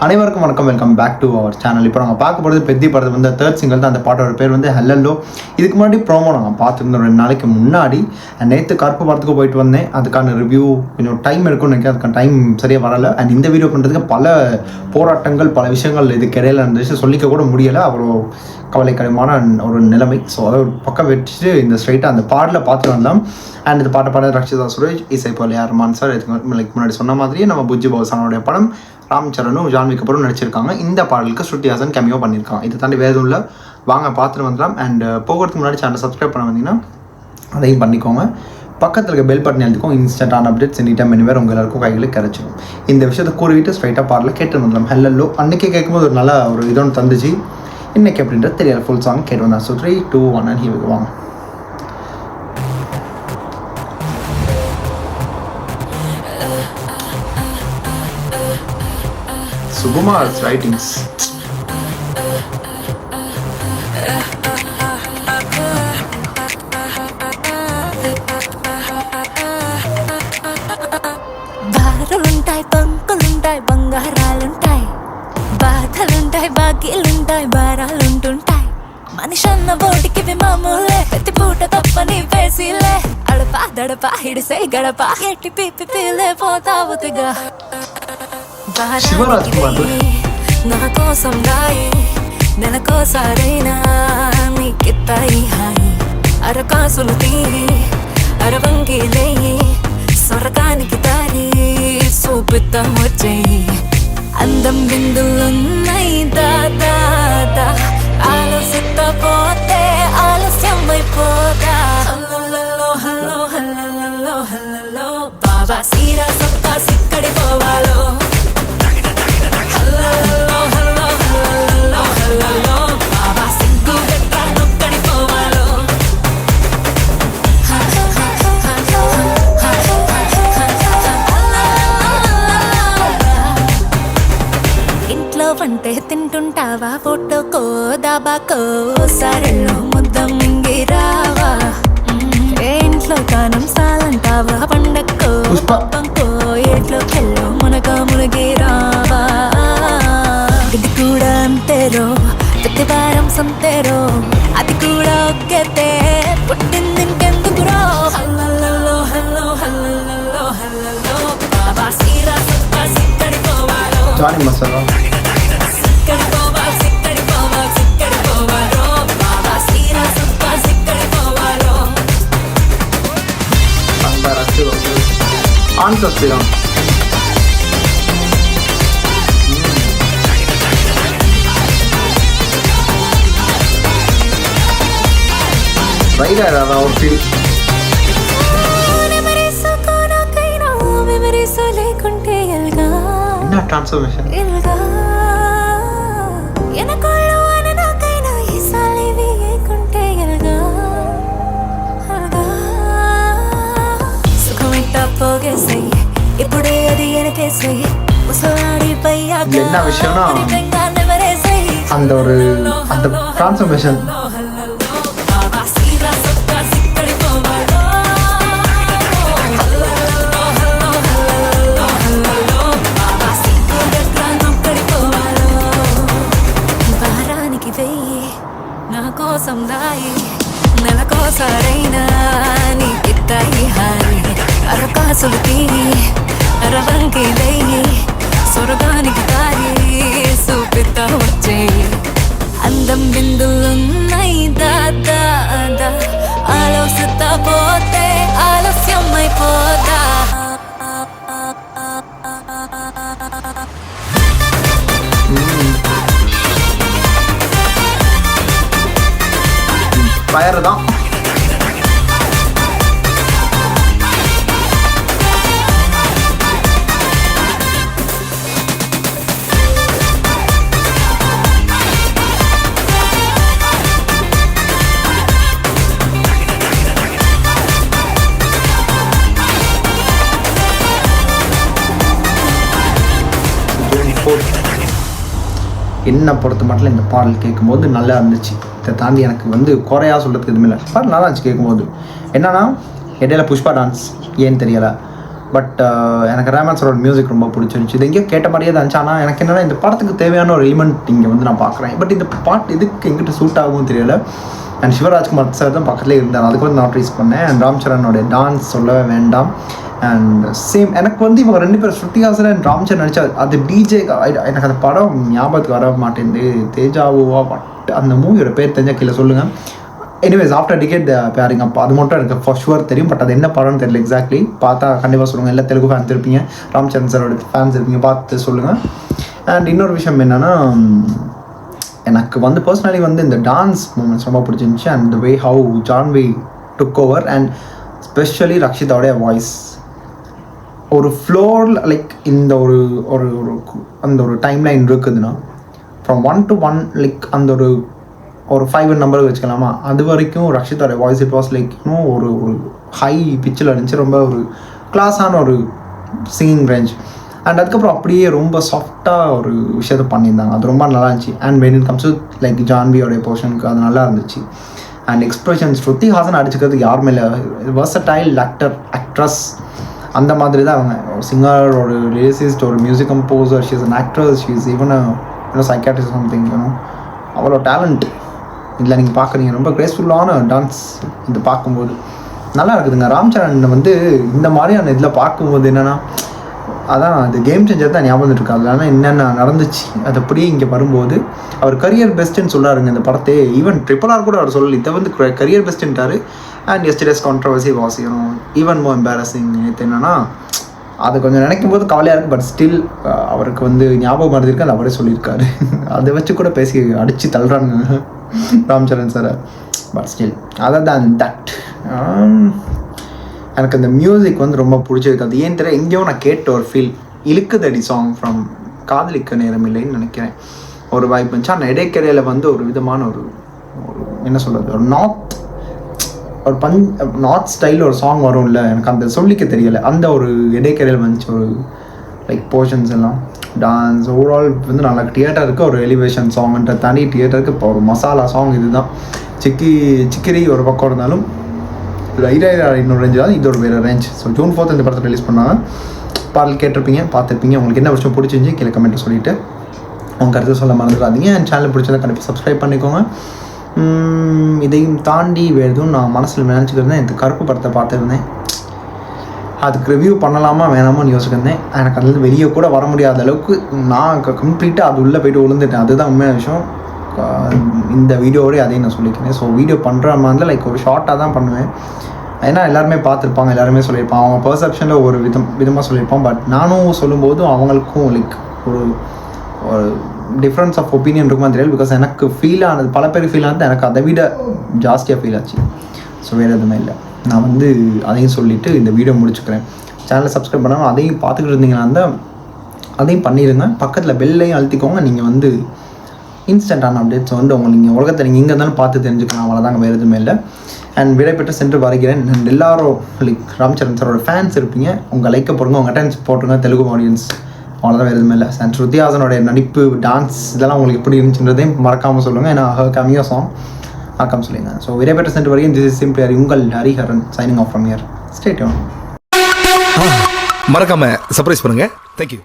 அனைவருக்கும் வணக்கம், welcome back to our channel. இப்போ நாங்கள் பார்க்க போகிறது பெத்தி படத்து வந்து தேர்ட் சிங்கிள் தான். அந்த பாட்டோட பேர் வந்து ஹெல்லோ. இதுக்கு முன்னாடி ப்ரோமோ நாங்கள் பார்த்துருந்தோம் 2 நாளைக்கு முன்னாடி. நேற்று கருப்பு படத்துக்கு போயிட்டு வந்தேன். அதுக்கான ரிவ்யூ கொஞ்சம் டைம் இருக்கும்னு நினைக்கிறேன், அதுக்கான டைம் சரியாக வரலை. அண்ட் இந்த வீடியோ பண்ணுறதுக்கு பல போராட்டங்கள், பல விஷயங்கள் இதுக்கு இடையில இருந்துச்சு, சொல்லிக்க கூட முடியலை. அவ்வளோ கவலைக்கிடமான ஒரு நிலைமை. ஸோ அதை ஒரு பக்கம் வச்சுட்டு இந்த ஸ்ட்ரைட்டாக அந்த பாட்டில் பார்த்துட்டு வந்தோம். அண்ட் இந்த பாட ரக்ஷிதா சுரேஷ், இசை போல் ரஹ்மான் சார். இதுக்கு முன்னாடி சொன்ன மாதிரியே நம்ம புஜ்ஜி பவசானோடைய படம் ராம் சரணும் ஜான்வி கபூரும் நடிச்சிருக்காங்க. இந்த பாடலுக்கு ஸ்ருதி ஹாசன் கேமியோ பண்ணியிருக்காங்க. இதை தாண்டி வேறு இல்லை, வாங்க பார்த்துட்டு வந்துடலாம். அண்ட் போகிறதுக்கு முன்னாடி சேனலை சப்ஸ்கிரைப் பண்ண வந்தீங்கன்னா அதையும் பண்ணிக்கோங்க. பக்கத்தில் இருக்க பெல் பட்டன் எழுதிக்கும். இன்ஸ்டன்டான அப்டேட்ஸ் எனி டைம் எனிவேர் உங்கள் எல்லாருக்கும் கையில் கிடைச்சிடும். இந்த விஷயத்தை கூறிவிட்டு ஸ்ட்ரைட்டாக பாடலில் கேட்டு வந்துடலாம். ஹெல்லோ அன்றைக்கே கேட்கும்போது ஒரு நல்ல ஒரு இதொன்று தந்துச்சு. இன்றைக்கி அப்படின்றது தெரியல. ஃபுல் சாங் கேட்டு வந்தேன். ஸோ 3, 2, 1 அண்ட் ஹீரோக்கு வாங்க. Sukumar's writings. బారులుంటాయి, బంకులుంటాయి, బంగారాలుంటాయి, బాధలుంటాయి, బాకీలుంటాయి, భారాలుంటుంటాయి. మనిషి అన్న బోటికి మామూలే, ప్రతి పూట తప్పని వేసిలే. అడపా దడపా హిడిసే గడప, ఎట్టి పిప్పి పీలే పోతావుతిగా. నా కోసం రాయి, నెలకోసారైనా నీకిత్తాయి హాయి. అరకాసులు తీరి అరవంగి లేయి, స్వర్గానికి దారి చూపిద్దాం వచ్చేయి. అందం బిందులున్నాయి దాదా, ఆలోచిస్తా పోతే ఆలస్యం అయిపోదా. హల్లో హల్లో హల్లో హల్లో బాబా సీరా సత్తా సిక్కడి పోవాలో. అంటే తింటుంటావా ఫోటోకో దాబాకో, సరెల్లో ముద్ద మింగిరావా. ఇంట్లో కానం సాలంటావా పండక్కో పప్పంకో, ఏట్లోకెళ్ళో మునక మునిగిరావా. ఇది కూడా అంతేరో, ప్రతి వారం సంతేరో, అది కూడా ఒక్కతే పుట్టింది ఇంకెందుకురో. హల్లో హల్లో హల్లో హల్లో బాబా సీరా సత్తా సిక్కడి పోవాలో. జానీ మసాలా answers belong. Right ada or feel memories ko na kaina, memories lekunte elga inna transformation elga enakollu anana kaina isalevi ekunte elga elga sukhamitta pogesai ipude adi enakesai usadi paiya enna vishayamna and ஒரு அந்த transformation సందాయి నెలకోసారైనా నీకిత్తాయి హాయి. అరకాసులు తీరి అరవంకి లేయి, స్వర్గానికి దారి చూపిద్దా వచ్చేయి. అందం బిందులున్నాయి దాదా, ఆలోచిస్తా పోతే ఆలస్యం అయిపోదా. ஃபயர் தான். என்னை பொறுத்த மட்டும் இந்த பாடல் கேட்கும்போது நல்லா இருந்துச்சு. இதை தாண்டி எனக்கு வந்து குறையாக சொல்கிறதுக்கு எதுவுமே இல்லை. பாடல் நல்லா இருந்துச்சு கேட்கும்போது. என்னன்னா இடையில புஷ்பா டான்ஸ் ஏன்னு தெரியலை, பட் எனக்கு ரஹ்மான் சாரோட மியூசிக் ரொம்ப பிடிச்சிருந்துச்சு. இது எங்கேயோ கேட்ட மாதிரியே தான் இருந்துச்சு. ஆனால் எனக்கு என்னென்னா இந்த படத்துக்கு தேவையான ஒரு எலிமெண்ட் இங்கே வந்து நான் பார்க்குறேன். பட் இந்த பாட்டு இதுக்கு எங்கிட்ட சூட் ஆகும் தெரியல. அண்ட் சிவராஜ்குமார் சார் தான் பக்கத்துலேயே இருந்தார், அதுக்கு வந்து நான் ட்ரீஸ் பண்ணேன். அண்ட் ராம் சரணோட டான்ஸ் சொல்லவே வேண்டாம். அண்ட் சேம் எனக்கு வந்து இவங்க 2 பேர் ஸ்ருதிஹாசன் அண்ட் ராம் சரண் நடிச்சா அது டிஜே, எனக்கு அந்த படம் ஞாபகத்துக்கு வர மாட்டேங்குது. தேஜாவா பட் அந்த மூவியோட பேர் தெரிஞ்சால் கீழே சொல்லுங்கள். எனிவேஸ் ஆஃப்டர் டிக்கெட் பேரிங் அப்போ அது மட்டும் எனக்கு ஃபார் ஷுவர் தெரியும். பட் அது என்ன படம்னு தெரியல எக்ஸாக்ட்லி. பார்த்தா கண்டிப்பாக சொல்லுங்கள். எல்லா தெலுங்கு ஃபேன்ஸ் இருப்பீங்க, ராம் சரண் சாரோட ஃபேன்ஸ் இருப்பீங்க, பார்த்து சொல்லுங்கள். அண்ட் இன்னொரு விஷயம் என்னென்னா, எனக்கு வந்து பர்சனலி வந்து இந்த டான்ஸ் மூமெண்ட்ஸ் ரொம்ப பிடிச்சிருந்துச்சு. And the way how Janvi took over and specially ரக்ஷிதாவுடைய வாய்ஸ் ஒரு ஃப்ளோரில் லைக் இந்த ஒரு ஒரு அந்த ஒரு டைம்லைன் இருக்குதுன்னா ஃப்ரம் 1 to 1 லைக் அந்த ஒரு 5 நம்பர் வச்சுக்கலாமா, அது வரைக்கும் ரக்ஷிதாவோட வாய்ஸ் இட் வாஸ் லைக் இன்னும் ஒரு ஹை பிச்சில் இருந்துச்சு. ரொம்ப ஒரு கிளாஸான ஒரு சிங்கிங் ரேஞ்ச். அண்ட் அதுக்கப்புறம் அப்படியே ரொம்ப சாஃப்டாக ஒரு விஷயத்தை பண்ணியிருந்தாங்க, அது ரொம்ப நல்லா இருந்துச்சு. And when it comes to like ஜான்வியோடைய போர்ஷனுக்கு அது நல்லா இருந்துச்சு. அண்ட் எக்ஸ்பிரஷன் ஸ்ருதிஹாசன் அடிச்சுக்கிறதுக்கு யாருமே இல்லை. வெர்சடைல் ஆக்ட்ரஸ் அந்த மாதிரி தான் அவங்க. ஒரு சிங்கர், ஒரு லிரிசிஸ்ட், ஒரு music composer, she is an actress, she is even psychiatrist something. அவ்வளோ டேலண்ட் இதில் நீங்கள் பார்க்குறீங்க. ரொம்ப கிரேஸ்ஃபுல்லான டான்ஸ் இது பார்க்கும்போது நல்லா இருக்குதுங்க. ராம் சரண் வந்து இந்த மாதிரியான இதில் பார்க்கும்போது என்னென்னா, அதான் அது கேம் சேஞ்சர் தான் ஞாபகம் இருக்கு. அதனால என்னென்ன நடந்துச்சு அது அப்படியே இங்கே வரும்போது அவர் கரியர் பெஸ்ட்டுன்னு சொல்கிறாருங்க இந்த படத்தை. ஈவன் RRR கூட அவர் சொல்லலை, இதை வந்து கரியர் பெஸ்ட்டுன்ட்டார். And yesterday's controversy was even more embarrassing. இது என்னென்னா, அது கொஞ்சம் நினைக்கும் போது கவலையாக இருக்குது. பட் ஸ்டில் அவருக்கு வந்து ஞாபகம் மறந்துருக்கு, அது அவரே சொல்லியிருக்காரு. அதை வச்சு கூட பேசி அடித்து தள்ளுறாங்க ராம் சரண் சாரை. But still other than that எனக்கு அந்த மியூசிக் வந்து ரொம்ப பிடிச்சிருக்கு. அது ஏன் தெரியல, எங்கேயோ நான் கேட்ட ஒரு ஃபீல். இழுக்குதடி சாங் ஃப்ரம் காதலிக்க நேரம் இல்லைன்னு நினைக்கிறேன் ஒரு வாய்ப்பு இருந்துச்சு. ஆனால் இடைக்கரையில் வந்து ஒரு விதமான ஒரு என்ன சொல்கிறது, ஒரு நார்த் ஸ்டைலில் ஒரு சாங் வரும்ல, எனக்கு அந்த சொல்லிக்க தெரியலை. அந்த ஒரு இடைக்கரையில் வந்துச்சு ஒரு லைக் போர்ஷன்ஸ் எல்லாம் டான்ஸ் ஓவரால் வந்து நல்லா தியேட்டருக்கு ஒரு எலிவேஷன் சாங்ன்ற தாண்டி தியேட்டருக்கு இப்போ ஒரு மசாலா சாங் இதுதான். சிக்கிரி ஒரு பக்கம் இருந்தாலும் ஐரா இன்னொரு ரேஞ்சு தான், இது ஒரு வேறு ரேஞ்ச். ஸோ June 4 இந்த படத்தை ரிலீஸ் பண்ணாங்க. பாடல் கேட்டிருப்பீங்க, பார்த்துருப்பீங்க. உங்களுக்கு என்ன விஷயம் பிடிச்சிருந்துச்சி கீழே கமெண்ட்டை சொல்லிவிட்டு உங்கள் கருத்தை சொல்ல மறந்துடாதீங்க. என் சேனல் பிடிச்சதை கண்டிப்பாக சப்ஸ்கிரைப் பண்ணிக்கோங்க. இதையும் தாண்டி வேறு எதுவும் நான் மனசில் நினச்சிக்கிருந்தேன். இந்த கருப்பு படத்தை பார்த்துருந்தேன், அதுக்கு ரிவ்யூ பண்ணலாமா வேணாமான்னு யோசிச்சிருந்தேன். எனக்கு அதுலேருந்து வெளியே கூட வர முடியாத அளவுக்கு நான் கம்ப்ளீட்டாக அது உள்ளே போய்ட்டு விழுந்துட்டேன். அதுதான் உண்மையான விஷயம். இந்த வீடியோவோடய அதையும் நான் சொல்லிக்கிறேன். ஸோ வீடியோ பண்ணுற மாதிரி லைக் ஒரு ஷார்ட்டாக தான் பண்ணுவேன். ஏன்னா எல்லாருமே பார்த்துருப்பாங்க, எல்லாருமே சொல்லியிருப்பாங்க, அவங்க பர்செப்ஷனில் ஒரு விதமாக சொல்லியிருப்பான். பட் நானும் சொல்லும்போது அவங்களுக்கும் லைக் ஒரு டிஃப்ரென்ஸ் ஆஃப் ஒப்பீனியன் இருக்குமா தெரியல. பிகாஸ் எனக்கு ஃபீல் ஆனது, பல பேருக்கு ஃபீல் ஆனது எனக்கு அதை விட ஜாஸ்தியாக ஃபீல் ஆச்சு. ஸோ வேறு எதுவுமே இல்லை. நான் வந்து அதையும் சொல்லிவிட்டு இந்த வீடியோ முடிச்சுக்கிறேன். சேனலை சப்ஸ்கிரைப் பண்ணாமல் அதையும் பார்த்துக்கிட்டு இருந்தீங்கன்னா அதையும் பண்ணிடுங்க. பக்கத்தில் பெல்லையும் அழுத்திக்கோங்க. நீங்கள் வந்து இன்ஸ்டன்டான அப்டேட்ஸ் வந்து நீங்கள் உலகத்தை நீங்கள் இங்கே இருந்தாலும் பார்த்து தெரிஞ்சுக்கலாம். அவ்வளோதாங்க, வேறு எதுவுமே இல்லை. அண்ட் விடைபெற்று சென்று வருகிறேன். அண்ட் எல்லாரும் லைக் ராம் சரண் சாரோட ஃபேன்ஸ் இருப்பீங்க, உங்கள் லைக்கை போடுங்க, உங்கள் அட்டென்ஸ் போட்டுருங்க தெலுங்கு ஆடியன்ஸ். அவ்வளோதான், வேறு எதுவுமே இல்லை. அண்ட் ஸ்ருதிஹாசனுடைய நடிப்பு, டான்ஸ் இதெல்லாம் உங்களுக்கு எப்படி இருந்துச்சுன்றதையும் மறக்காமல் சொல்லுங்கள். ஏன்னா கம்மியாக சாங் மறக்காமல் சொல்லுங்கள். ஸோ விடைபெற்று சென்று வருகிறேன். திஸ் இஸ் சிம்பிளி உங்கள் Hariharan signing off from here. Stay tune. மறக்காம சர்ப்ரைஸ் பண்ணுங்க. தேங்க்யூ.